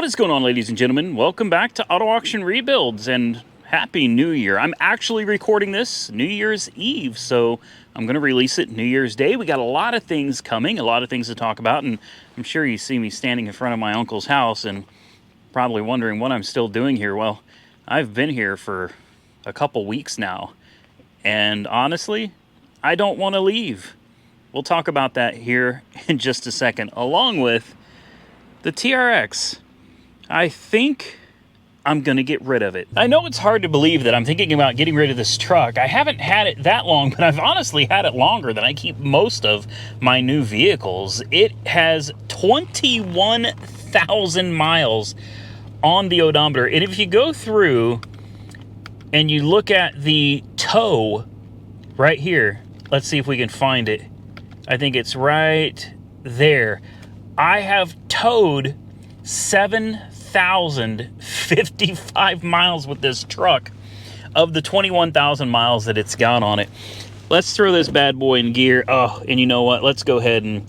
What is going on, ladies and gentlemen? Welcome back to Auto Auction Rebuilds, and Happy New Year. I'm actually recording this New Year's Eve, so I'm going to release it New Year's Day. We got a lot of things coming, a lot of things to talk about, and I'm sure you see me standing in front of my uncle's house and probably wondering what I'm still doing here. Well, I've been here for a couple weeks now, and honestly, I don't want to leave. We'll talk about that here in just a second, along with the TRX. I think I'm going to get rid of it. I know it's hard to believe that I'm thinking about getting rid of this truck. I haven't had it that long, but I've honestly had it longer than I keep most of my new vehicles. It has 21,000 miles on the odometer. And if you go through and you look at the tow right here, let's see if we can find it. I think it's right there. I have towed 7,055 miles with this truck of the 21,000 miles that it's got on it. Let's throw this bad boy in gear. Oh, and you know what? Let's go ahead and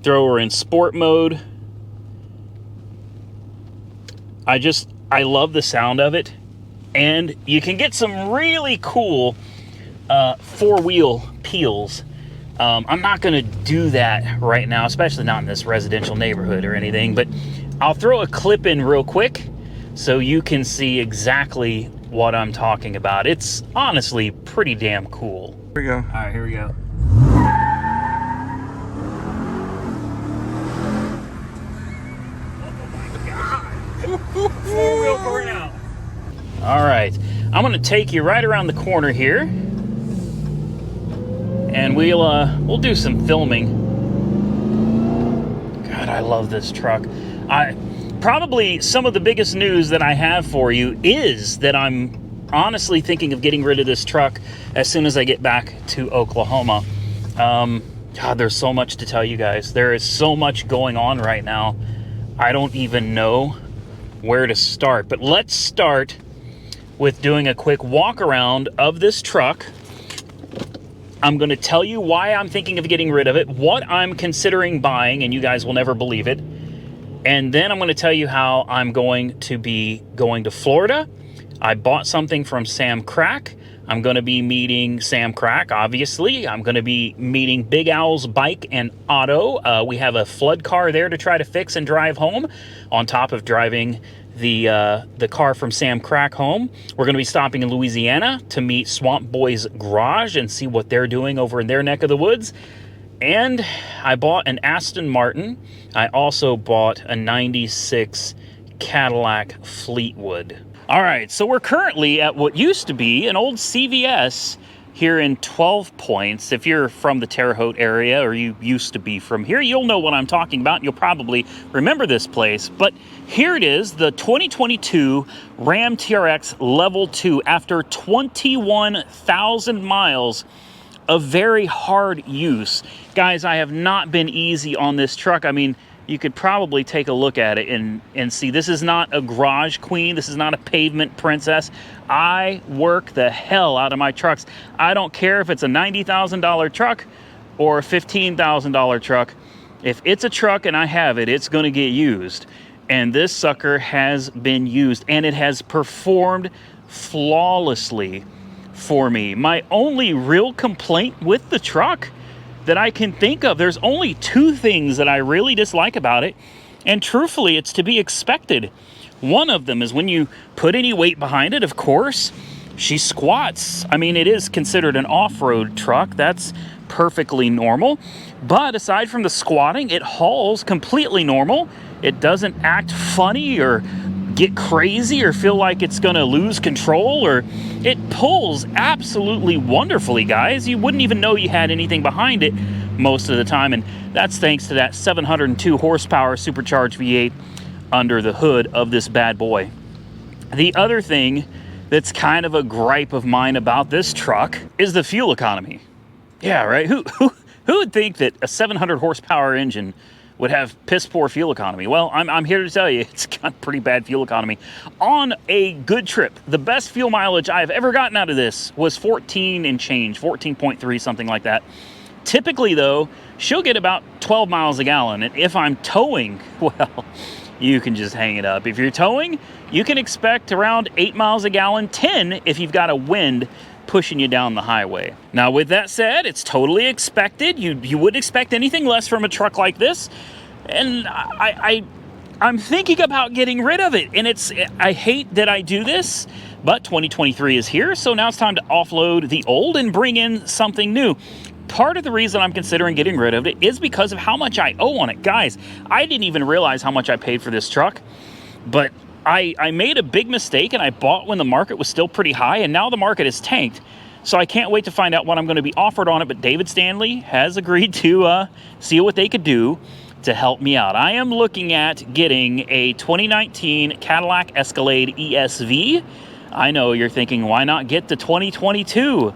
throw her in sport mode. I love the sound of it. And you can get some really cool four-wheel peels. I'm not going to do that right now, especially not in this residential neighborhood or anything, but I'll throw a clip in real quick so you can see exactly what I'm talking about. It's honestly pretty damn cool. Here we go. All right, here we go. Four-wheel burnout. All right, I'm going to take you right around the corner here, and we'll do some filming. God, I love this truck. Probably some of the biggest news that I have for you is that I'm honestly thinking of getting rid of this truck as soon as I get back to Oklahoma. God, there's so much to tell you guys. There is so much going on right now. I don't even know where to start. But let's start with doing a quick walk around of this truck. I'm going to tell you why I'm thinking of getting rid of it, what I'm considering buying, and you guys will never believe it. And then I'm going to tell you how I'm going to be going to Florida. I bought something from SamCrac's. I'm going to be meeting SamCrac's, obviously. I'm going to be meeting Big Al's Bike and Auto. We have a flood car there to try to fix and drive home, on top of driving the car from SamCrac's home. We're going to be stopping in Louisiana to meet Swamp Boys Garage and see what they're doing over in their neck of the woods. And I bought an Aston Martin. I also bought a 96 Cadillac Fleetwood. All right, so we're currently at what used to be an old CVS here in 12 Points. If you're from the Terre Haute area, or you used to be from here, you'll know what I'm talking about. You'll probably remember this place. But here it is, the 2022 Ram TRX Level 2, after 21,000 miles of very hard use. Guys, I have not been easy on this truck. I mean, you could probably take a look at it and see this is not a garage queen. This is not a pavement princess. I work the hell out of my trucks. I don't care if it's a $90,000 truck or a $15,000 truck. If it's a truck and I have it, it's going to get used. And this sucker has been used, and it has performed flawlessly for me. My only real complaint with the truck that I can think of, there's only two things that I really dislike about it, and truthfully, it's to be expected. One of them is when you put any weight behind it, of course, she squats. I mean, it is considered an off-road truck. That's perfectly normal. But aside from the squatting, it hauls completely normal. It doesn't act funny or get crazy or feel like it's gonna lose control, or it pulls absolutely wonderfully, guys. You wouldn't even know you had anything behind it most of the time, and that's thanks to that 702 horsepower supercharged V8 under the hood of this bad boy. The other thing that's kind of a gripe of mine about this truck is the fuel economy. Yeah, right? Who would think that a 700 horsepower engine would have piss poor fuel economy? Well, I'm here to tell you, it's got pretty bad fuel economy. On a good trip, the best fuel mileage I've ever gotten out of this was 14 and change, 14.3, something like that. Typically, though, she'll get about 12 miles a gallon. And if I'm towing, well, you can just hang it up. If you're towing, you can expect around 8 miles a gallon, 10 if you've got a wind pushing you down the highway. Now, with that said, it's totally expected. You wouldn't expect anything less from a truck like this. And I'm thinking about getting rid of it. And I hate that I do this, but 2023 is here. So now it's time to offload the old and bring in something new. Part of the reason I'm considering getting rid of it is because of how much I owe on it. Guys, I didn't even realize how much I paid for this truck, but I made a big mistake and I bought when the market was still pretty high, and now the market has tanked. So I can't wait to find out what I'm going to be offered on it, but David Stanley has agreed to see what they could do to help me out. I am looking at getting a 2019 Cadillac Escalade ESV. I know you're thinking, why not get the 2022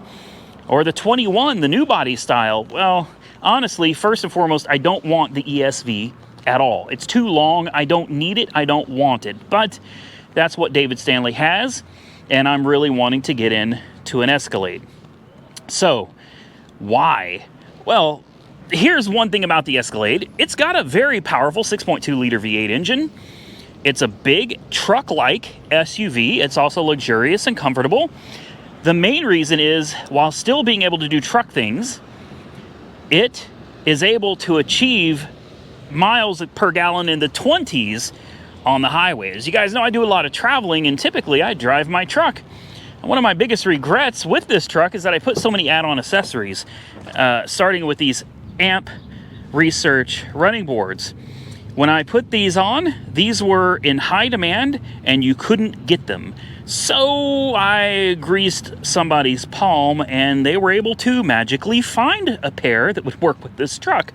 or the 21, the new body style? Well, honestly, first and foremost, I don't want the ESV at all. It's too long. I don't need it. I don't want it. But that's what David Stanley has, and I'm really wanting to get into an Escalade. So, why? Well, here's one thing about the Escalade. It's got a very powerful 6.2 liter V8 engine. It's a big truck-like SUV. It's also luxurious and comfortable. The main reason is, while still being able to do truck things, it is able to achieve miles per gallon in the 20s on the highway. As you guys know, I do a lot of traveling, and typically I drive my truck. And one of my biggest regrets with this truck is that I put so many add-on accessories, starting with these Amp Research running boards. When I put these on, these were in high demand and you couldn't get them. So I greased somebody's palm and they were able to magically find a pair that would work with this truck.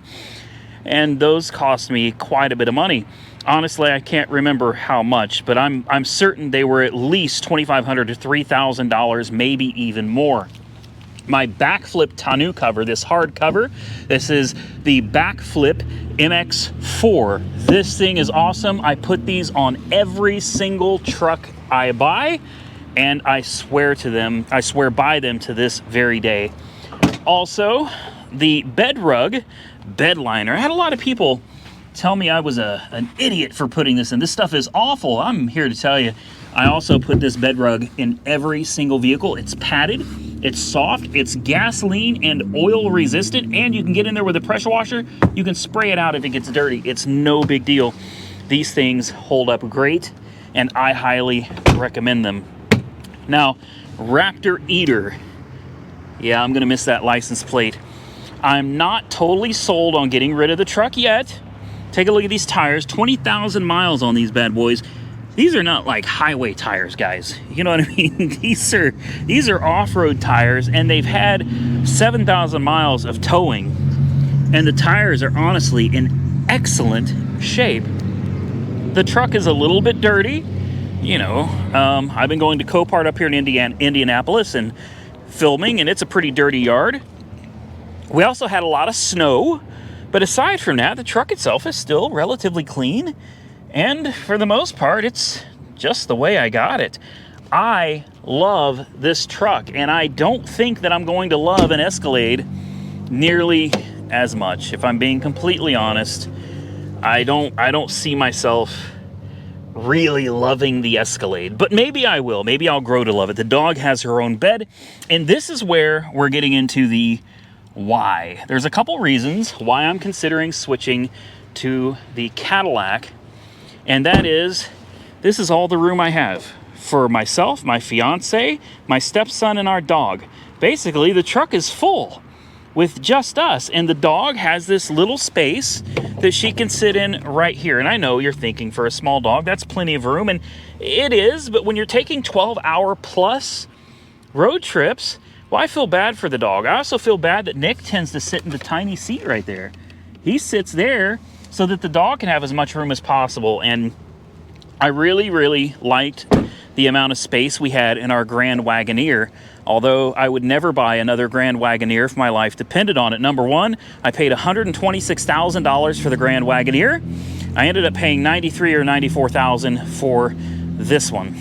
And those cost me quite a bit of money. Honestly, I can't remember how much, but I'm certain they were at least $2,500 to $3,000, maybe even more. My backflip tonneau cover, this hard cover, this is the backflip MX4. This thing is awesome. I put these on every single truck I buy, and I swear by them to this very day. Also, the bed rug bed liner. I had a lot of people tell me I was an idiot for putting this in. This stuff is awful. I'm here to tell you, I also put this bed rug in every single vehicle. It's padded, it's soft, it's gasoline and oil resistant, and you can get in there with a pressure washer. You can spray it out if it gets dirty. It's no big deal. These things hold up great, and I highly recommend them. Now, Raptor Eater. Yeah, I'm gonna miss that license plate. I'm not totally sold on getting rid of the truck yet. Take a look at these tires, 20,000 miles on these bad boys. These are not like highway tires, guys. You know what I mean? These are off-road tires, and they've had 7,000 miles of towing, and the tires are honestly in excellent shape. The truck is a little bit dirty. You know, I've been going to Copart up here in Indianapolis and filming, and it's a pretty dirty yard. We also had a lot of snow, but aside from that, the truck itself is still relatively clean, and for the most part, it's just the way I got it. I love this truck, and I don't think that I'm going to love an Escalade nearly as much. If I'm being completely honest, I don't see myself really loving the Escalade, but maybe I will. Maybe I'll grow to love it. The dog has her own bed, and this is where we're getting into the why. There's a couple reasons why I'm considering switching to the Cadillac, and that is, this is all the room I have for myself, my fiance, my stepson, and our dog. Basically, the truck is full with just us, and the dog has this little space that she can sit in right here. And I know you're thinking, for a small dog, that's plenty of room, and it is, but when you're taking 12-hour plus road trips, well, I feel bad for the dog. I also feel bad that Nick tends to sit in the tiny seat right there. He sits there so that the dog can have as much room as possible. And I really, really liked the amount of space we had in our Grand Wagoneer, although I would never buy another Grand Wagoneer if my life depended on it. Number one, I paid $126,000 for the Grand Wagoneer. I ended up paying $93,000 or $94,000 for this one.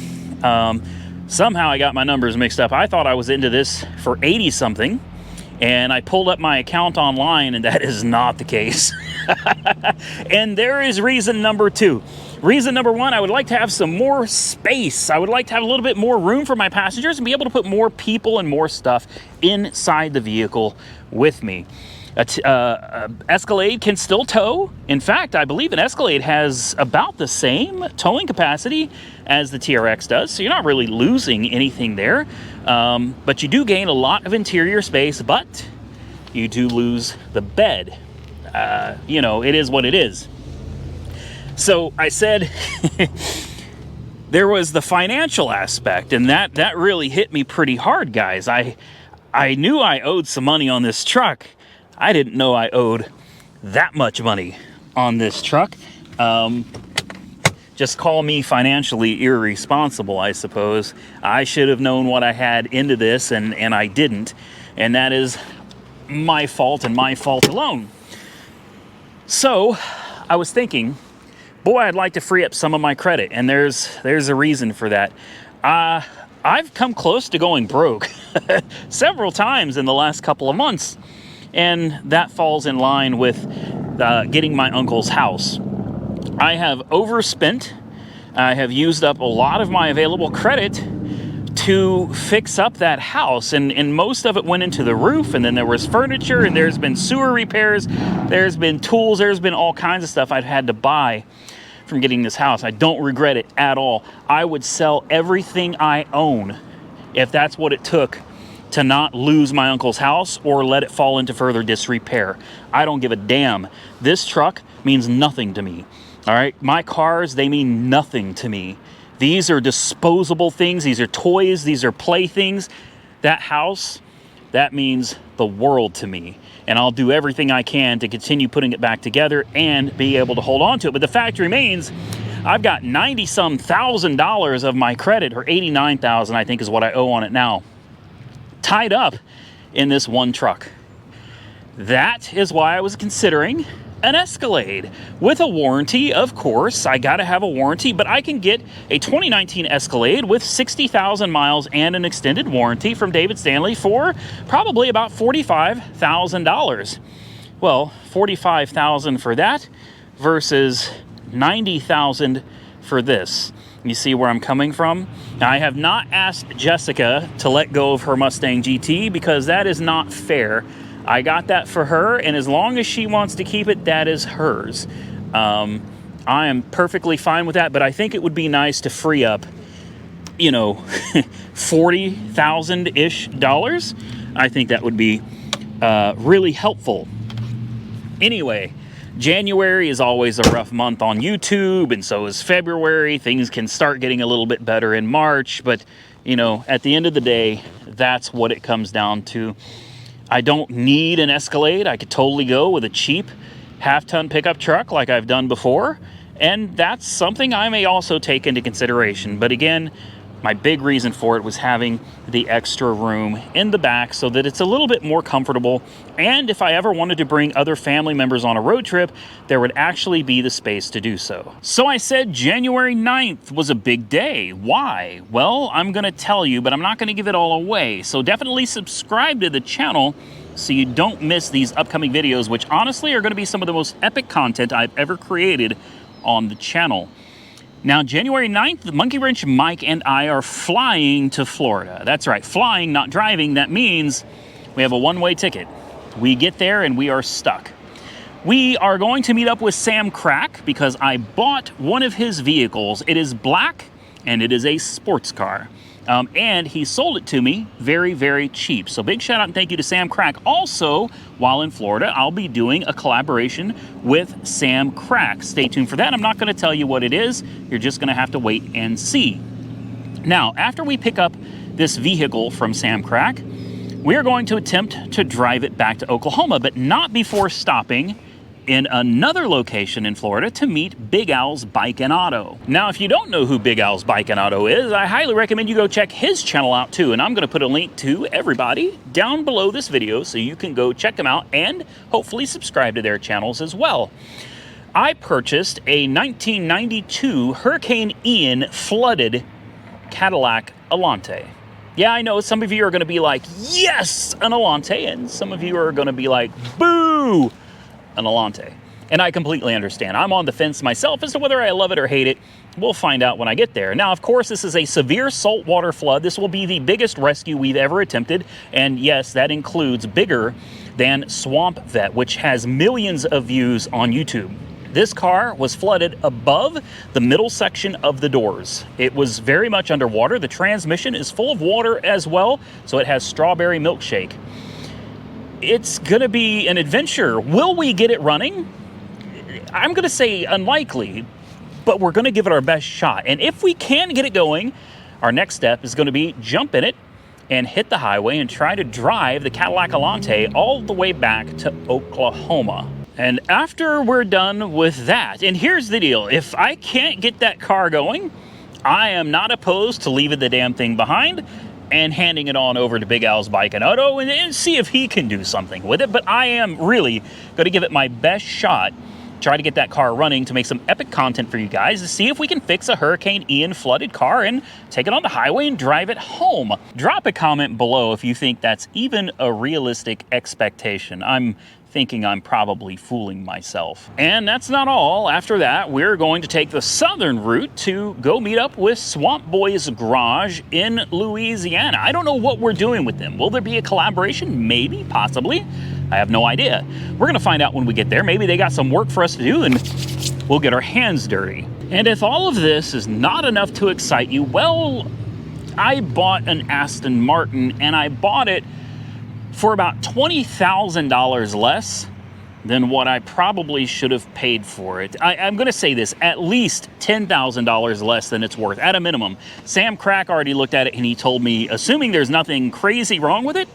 Somehow I got my numbers mixed up. I thought I was into this for 80 something, and I pulled up my account online, and that is not the case. And there is reason number two. Reason number one, I would like to have some more space. I would like to have a little bit more room for my passengers and be able to put more people and more stuff inside the vehicle with me. Escalade can still tow. In fact, I believe an Escalade has about the same towing capacity as the TRX does, so you're not really losing anything there. But you do gain a lot of interior space, but you do lose the bed. You know, it is what it is. So I said there was the financial aspect, and that really hit me pretty hard, guys. I knew I owed some money on this truck. I didn't know I owed that much money on this truck. Just call me financially irresponsible, I suppose. I should have known what I had into this, and I didn't. And that is my fault and my fault alone. So I was thinking, boy, I'd like to free up some of my credit, and there's a reason for that. I've come close to going broke several times in the last couple of months, and that falls in line with getting my uncle's house. I have overspent. I have used up a lot of my available credit to fix up that house, and most of it went into the roof, and then there was furniture, and there's been sewer repairs, there's been tools, there's been all kinds of stuff I've had to buy from getting this house. I don't regret it at all. I would sell everything I own if that's what it took to not lose my uncle's house or let it fall into further disrepair. I don't give a damn. This truck means nothing to me. All right, my cars, they mean nothing to me. These are disposable things. These are toys. These are playthings. That house, that means the world to me. And I'll do everything I can to continue putting it back together and be able to hold on to it. But the fact remains, I've got $90-some thousand of my credit, or $89,000, I think is what I owe on it now, tied up in this one truck. That is why I was considering an Escalade with a warranty. Of course, I got to have a warranty, but I can get a 2019 Escalade with 60,000 miles and an extended warranty from David Stanley for probably about $45,000. Well, $45,000 for that versus $90,000 for this. You see where I'm coming from? Now, I have not asked Jessica to let go of her Mustang GT because that is not fair. I got that for her, and as long as she wants to keep it, that is hers. I am perfectly fine with that, but I think it would be nice to free up, you know, $40,000-ish. I think that would be really helpful. Anyway, January is always a rough month on YouTube, and so is February. Things can start getting a little bit better in March, but, you know, at the end of the day, that's what it comes down to. I don't need an Escalade. I could totally go with a cheap half-ton pickup truck like I've done before, and that's something I may also take into consideration. But again, my big reason for it was having the extra room in the back so that it's a little bit more comfortable, and if I ever wanted to bring other family members on a road trip, there would actually be the space to do so. So I said January 9th was a big day. Why? Well, I'm going to tell you, but I'm not going to give it all away. So definitely subscribe to the channel so you don't miss these upcoming videos, which honestly are going to be some of the most epic content I've ever created on the channel. Now, January 9th, Monkey Wrench Mike and I are flying to Florida. That's right, flying, not driving. That means we have a one-way ticket. We get there and we are stuck. We are going to meet up with SamCrac's because I bought one of his vehicles. It is black and it is a sports car. And he sold it to me very, very cheap. So big shout out and thank you to SamCrac's. Also, while in Florida, I'll be doing a collaboration with SamCrac's. Stay tuned for that. I'm not going to tell you what it is. You're just going to have to wait and see. Now, after we pick up this vehicle from SamCrac's, we are going to attempt to drive it back to Oklahoma, but not before stopping in another location in Florida to meet Big Al's Bike and Auto. Now, if you don't know who Big Al's Bike and Auto is, I highly recommend you go check his channel out too, and I'm going to put a link to everybody down below this video so you can go check them out and hopefully subscribe to their channels as well. I purchased a 1992 Hurricane Ian flooded Cadillac Allante. Yeah, I know some of you are going to be like, yes, an Allante, and some of you are going to be like, boo, an Allante. And I completely understand. I'm on the fence myself as to whether I love it or hate it. We'll find out when I get there. Now, of course, this is a severe saltwater flood. This will be the biggest rescue we've ever attempted. And yes, that includes bigger than Swamp Vet, which has millions of views on YouTube. This car was flooded above the middle section of the doors. It was very much underwater. The transmission is full of water as well, so it has strawberry milkshake. It's gonna be an adventure. Will we get it running? I'm gonna say unlikely, but we're gonna give it our best shot. And if we can get it going, our next step is gonna be jump in it and hit the highway and try to drive the Cadillac Allante all the way back to Oklahoma. And after we're done with that, and here's the deal, if I can't get that car going, I am not opposed to leaving the damn thing behind and handing it on over to Big Al's Bike and Auto and see if he can do something with it. But I am really gonna give it my best shot, try to get that car running to make some epic content for you guys to see if we can fix a Hurricane Ian flooded car and take it on the highway and drive it home. Drop a comment below if you think that's even a realistic expectation. I'm thinking I'm probably fooling myself. And that's not all. After that, we're going to take the southern route to go meet up with Swamp Boy's Garage in Louisiana. I don't know what we're doing with them. Will there be a collaboration? Maybe, possibly. I have no idea. We're gonna find out when we get there. Maybe they got some work for us to do and we'll get our hands dirty. And if all of this is not enough to excite you, well, I bought an Aston Martin and I bought it for about $20,000 less than what I probably should have paid for it. I'm gonna say this, at least $10,000 less than it's worth, at a minimum. SamCrac's already looked at it and he told me, assuming there's nothing crazy wrong with it,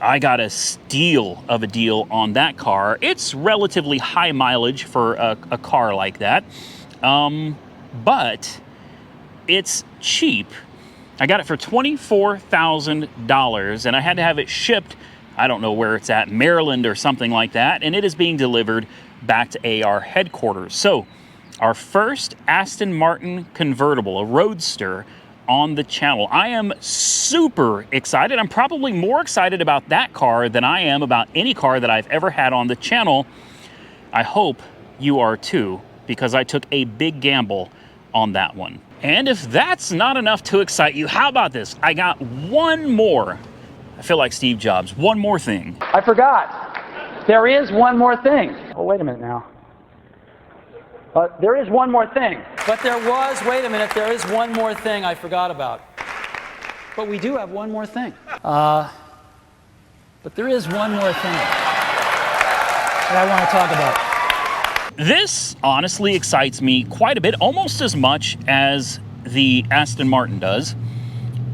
I got a steal of a deal on that car. It's relatively high mileage for a car like that, but it's cheap. I got it for $24,000 and I had to have it shipped, I don't know where it's at, Maryland or something like that, and it is being delivered back to AR headquarters. So our first Aston Martin convertible, a roadster, on the channel. I am super excited. I'm probably more excited about that car than I am about any car that I've ever had on the channel. I hope you are too, because I took a big gamble on that one. And if that's not enough to excite you, how about this? I got one more. I feel like Steve Jobs. One more thing. I forgot. There is one more thing. Oh, wait a minute now. There is one more thing. But there was, wait a minute, there is one more thing I forgot about. But we do have one more thing. But there is one more thing that I want to talk about. This honestly excites me quite a bit, almost as much as the Aston Martin does.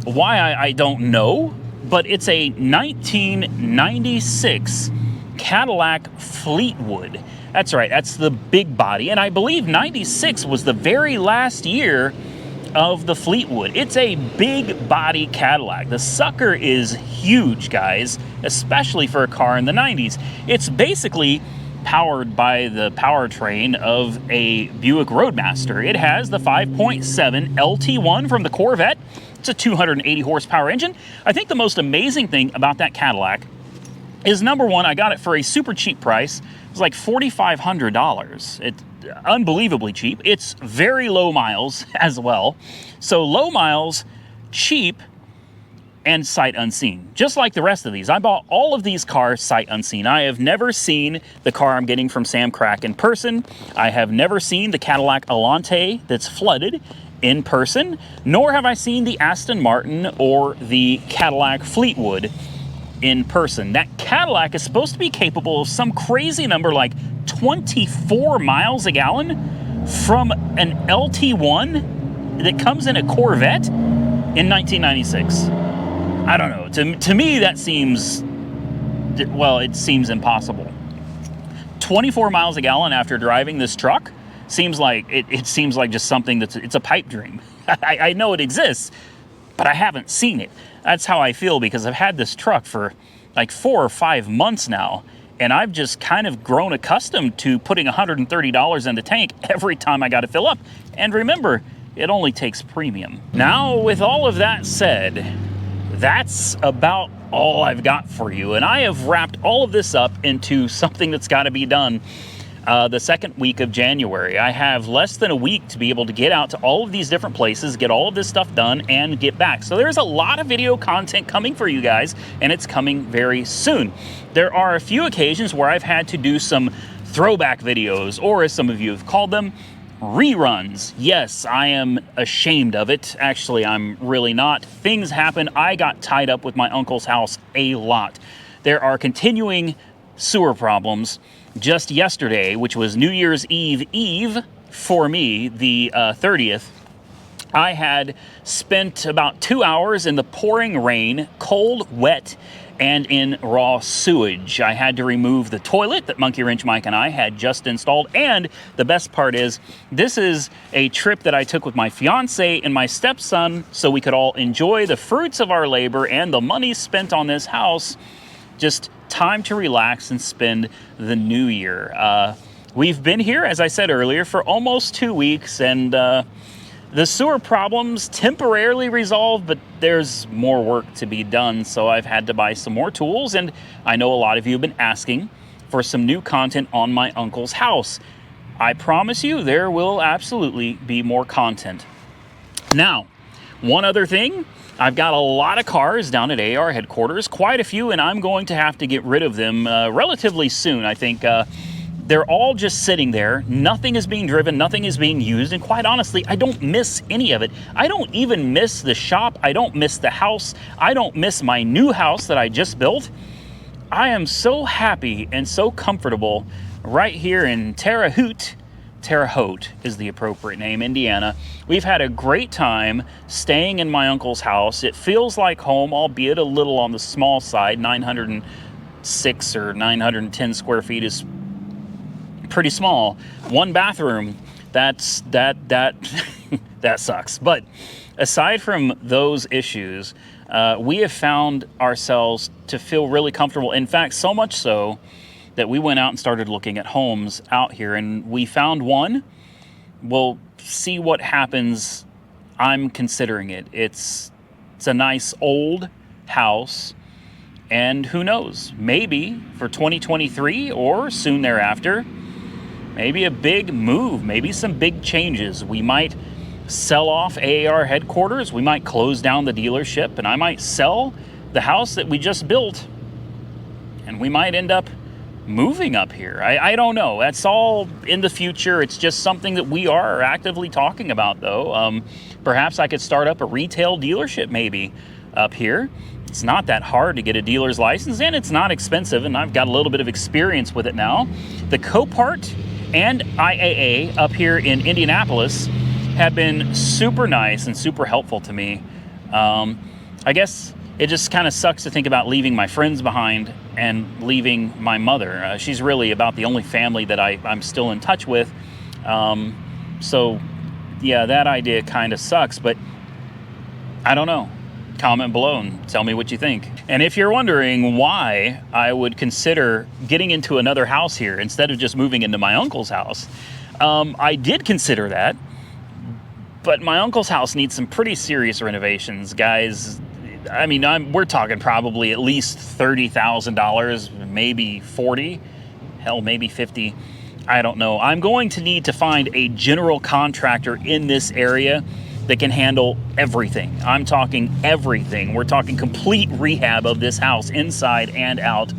Why, I don't know, but it's a 1996 Cadillac Fleetwood. That's right, that's the big body, and I believe 96 was the very last year of the Fleetwood. It's a big body Cadillac. The sucker is huge, guys, especially for a car in the 90s. It's basically powered by the powertrain of a Buick Roadmaster. It has the 5.7 LT1 from the Corvette. It's a 280 horsepower engine. I think the most amazing thing about that Cadillac is, number one, I got it for a super cheap price. It was like $4,500. It's unbelievably cheap. It's very low miles as well. So low miles, cheap, and sight unseen. Just like the rest of these. I bought all of these cars sight unseen. I have never seen the car I'm getting from SamCrac's in person. I have never seen the Cadillac Allante that's flooded in person, nor have I seen the Aston Martin or the Cadillac Fleetwood in person. That Cadillac is supposed to be capable of some crazy number like 24 miles a gallon from an LT1 that comes in a Corvette in 1996. I don't know. To me, that seems, well, it seems impossible. 24 miles a gallon after driving this truck seems like, it seems like just something it's a pipe dream. I know it exists, but I haven't seen it. That's how I feel, because I've had this truck for like 4 or 5 months now, and I've just kind of grown accustomed to putting $130 in the tank every time I got to fill up. And remember, it only takes premium. Now, with all of that said, that's about all I've got for you, and I have wrapped all of this up into something that's got to be done the second week of January. I have less than a week to be able to get out to all of these different places, get all of this stuff done, and get back. So there's a lot of video content coming for you guys, and it's coming very soon. There are a few occasions where I've had to do some throwback videos, or as some of you have called them, reruns. Yes, I am ashamed of it. Actually, I'm really not. Things happen. I got tied up with my uncle's house a lot. There are continuing sewer problems. Just yesterday, which was New Year's Eve for me, the 30th, I had spent about 2 hours in the pouring rain, cold, wet, and in raw sewage. I had to remove the toilet that Monkey Wrench Mike and I had just installed. And the best part is, this is a trip that I took with my fiance and my stepson so we could all enjoy the fruits of our labor and the money spent on this house. Just time to relax and spend the new year. We've been here, as I said earlier, for almost 2 weeks, and the sewer problems temporarily resolved, but there's more work to be done, so I've had to buy some more tools, and I know a lot of you have been asking for some new content on my uncle's house. I promise you there will absolutely be more content. Now, one other thing, I've got a lot of cars down at AR headquarters, quite a few, and I'm going to have to get rid of them relatively soon. I think they're all just sitting there. Nothing is being driven, nothing is being used, and quite honestly, I don't miss any of it. I don't even miss the shop. I don't miss the house. I don't miss my new house that I just built. I am so happy and so comfortable right here in Terre Haute. Terre Haute is the appropriate name, Indiana. We've had a great time staying in my uncle's house. It feels like home, albeit a little on the small side. 906 or 910 square feet is pretty small. One bathroom, that sucks. But aside from those issues, we have found ourselves to feel really comfortable. In fact, so much so that we went out and started looking at homes out here, and we found one. We'll see what happens. I'm considering it. It's a nice old house, and who knows, maybe for 2023 or soon thereafter, maybe a big move, maybe some big changes. We might sell off AAR headquarters, we might close down the dealership, and I might sell the house that we just built, and we might end up moving up here. I don't know. That's all in the future. It's just something that we are actively talking about, though. Perhaps I could start up a retail dealership maybe up here. It's not that hard to get a dealer's license, and it's not expensive, and I've got a little bit of experience with it now. The Copart and IAA up here in Indianapolis have been super nice and super helpful to me. I guess it just kind of sucks to think about leaving my friends behind and leaving my mother. She's really about the only family that I'm still in touch with. So, yeah, that idea kind of sucks, but I don't know. Comment below and tell me what you think. And if you're wondering why I would consider getting into another house here instead of just moving into my uncle's house, I did consider that, but my uncle's house needs some pretty serious renovations, guys. I mean, we're talking probably at least $30,000, maybe 40, hell, maybe 50. I don't know. I'm going to need to find a general contractor in this area that can handle everything. I'm talking everything. We're talking complete rehab of this house, inside and out,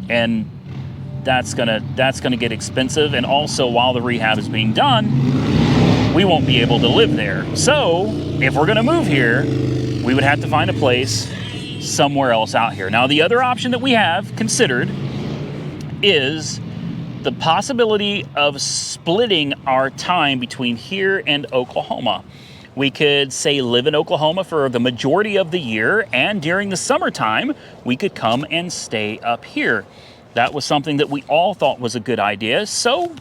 and that's gonna get expensive. And also, while the rehab is being done, we won't be able to live there. So, if we're gonna move here, we would have to find a place somewhere else out here. Now, the other option that we have considered is the possibility of splitting our time between here and Oklahoma. We could, say, live in Oklahoma for the majority of the year, and during the summertime, we could come and stay up here. That was something that we all thought was a good idea, so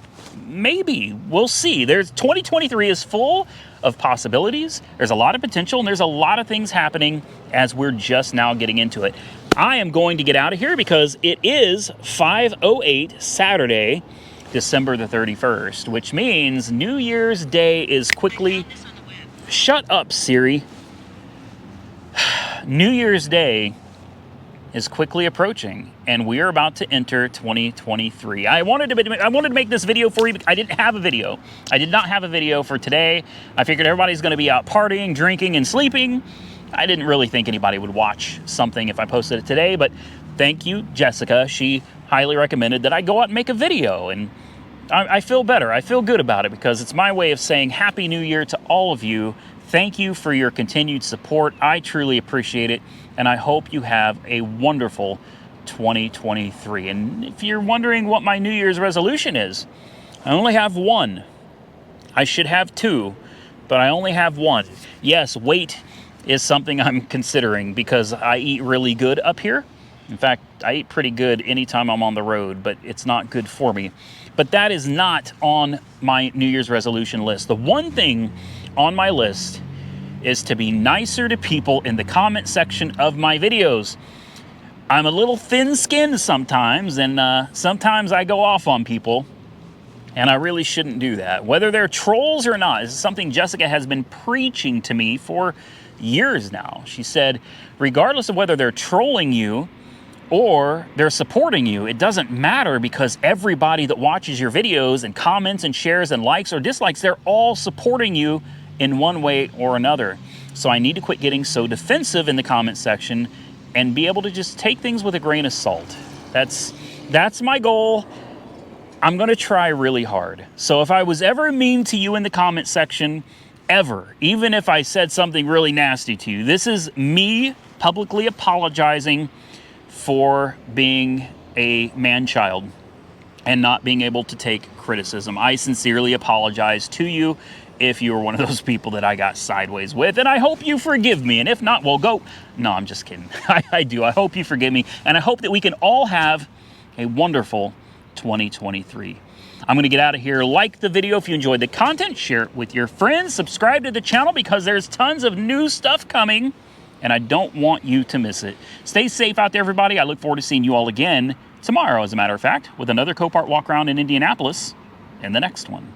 maybe. We'll see. 2023 is full of possibilities. There's a lot of potential, and there's a lot of things happening as we're just now getting into it. I am going to get out of here because it is 5:08 Saturday, December the 31st, which means New Year's Day is quickly... Shut up, Siri. New Year's Day is quickly approaching, and we are about to enter 2023. I wanted to make this video for you, but I didn't have a video. I did not have a video for today. I figured everybody's going to be out partying, drinking, and sleeping. I didn't really think anybody would watch something if I posted it today, but thank you, Jessica. She highly recommended that I go out and make a video, and I feel better. I feel good about it because it's my way of saying Happy New Year to all of you. Thank you for your continued support. I truly appreciate it, and I hope you have a wonderful 2023. And if you're wondering what my New Year's resolution is, I only have one. I should have two, but I only have one. Yes, weight is something I'm considering because I eat really good up here. In fact, I eat pretty good anytime I'm on the road, but it's not good for me. But that is not on my New Year's resolution list. The one thing on my list is to be nicer to people in the comment section of my videos. I'm a little thin-skinned sometimes, and sometimes I go off on people, and I really shouldn't do that. Whether they're trolls or not, this is something Jessica has been preaching to me for years now. She said, regardless of whether they're trolling you or they're supporting you, it doesn't matter because everybody that watches your videos and comments and shares and likes or dislikes, they're all supporting you in one way or another. So I need to quit getting so defensive in the comment section and be able to just take things with a grain of salt. That's my goal. I'm gonna try really hard. So if I was ever mean to you in the comment section, ever, even if I said something really nasty to you, this is me publicly apologizing for being a man-child and not being able to take criticism. I sincerely apologize to you if you were one of those people that I got sideways with, and I hope you forgive me, and if not, well, go. No, I'm just kidding. I do. I hope you forgive me, and I hope that we can all have a wonderful 2023. I'm going to get out of here. Like the video if you enjoyed the content, share it with your friends, subscribe to the channel because there's tons of new stuff coming, and I don't want you to miss it. Stay safe out there, everybody. I look forward to seeing you all again tomorrow, as a matter of fact, with another Copart walk around in Indianapolis in the next one.